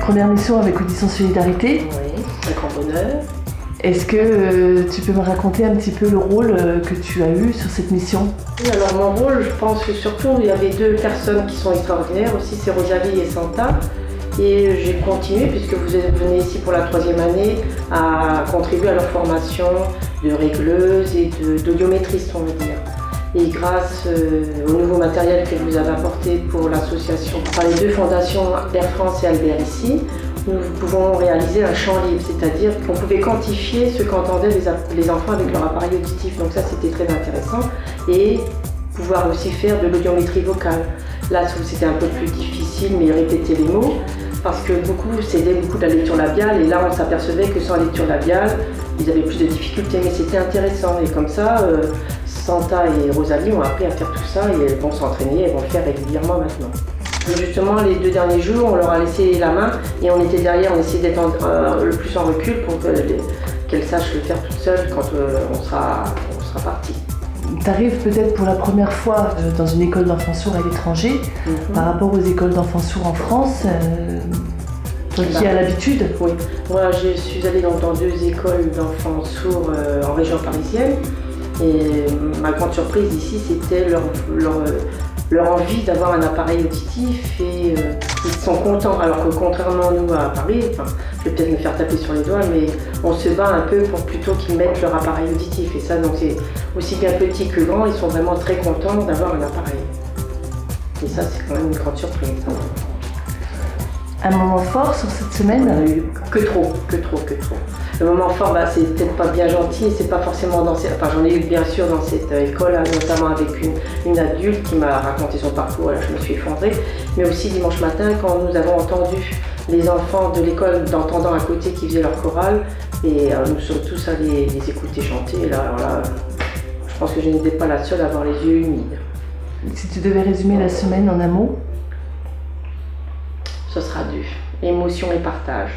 Première mission avec Audition Solidarité. Oui, avec grand bonheur. Est-ce que tu peux me raconter un petit peu le rôle que tu as eu sur cette mission? Oui, alors mon rôle, je pense que surtout il y avait deux personnes qui sont extraordinaires aussi, c'est Rosalie et Santa. Et j'ai continué, puisque vous venez ici pour la 3e année, à contribuer à leur formation de régleuse et d'audiométriste, on va dire. Et grâce au nouveau matériel que vous avez apporté pour l'association, par les deux fondations Air France et Albert ici, nous pouvons réaliser un champ libre, c'est-à-dire qu'on pouvait quantifier ce qu'entendaient les enfants avec leur appareil auditif. Donc ça, c'était très intéressant. Et pouvoir aussi faire de l'audiométrie vocale. Là, c'était un peu plus difficile, mais répéter les mots, parce que c'était beaucoup de la lecture labiale, et là, on s'apercevait que sans lecture labiale, ils avaient plus de difficultés, mais c'était intéressant. Et comme ça, Santa et Rosalie ont appris à faire tout ça, et elles vont s'entraîner, elles vont le faire régulièrement maintenant. Justement, les 2 derniers jours, on leur a laissé la main, et on était derrière, on essayait d'être le plus en recul pour qu'elles sachent le faire toutes seules quand on sera parti. Tu arrives peut-être pour la première fois dans une école d'enfants sourds à l'étranger, par rapport aux écoles d'enfants sourds en France, toi qui as l'habitude. Oui, moi je suis allée dans 2 écoles d'enfants sourds en région parisienne, et ma grande surprise ici, c'était leur envie d'avoir un appareil auditif, et ils sont contents, alors que contrairement à nous à Paris, je vais peut-être me faire taper sur les doigts, mais on se bat un peu pour plutôt qu'ils mettent leur appareil auditif, et ça, donc c'est aussi bien petit que grand, ils sont vraiment très contents d'avoir un appareil. Et ça, c'est quand même une grande surprise. Un moment fort sur cette semaine? Que trop. Le moment fort, c'est peut-être pas bien gentil, c'est pas forcément dans cette... Enfin, j'en ai eu bien sûr dans cette école, notamment avec une adulte qui m'a raconté son parcours, là je me suis effondrée. Mais aussi dimanche matin, quand nous avons entendu les enfants de l'école d'entendant à côté qui faisaient leur chorale, et nous sommes tous allés les écouter chanter, et là, alors là, je pense que je n'étais pas la seule à avoir les yeux humides. Si tu devais résumer la semaine en un mot? Ce sera émotion et partage.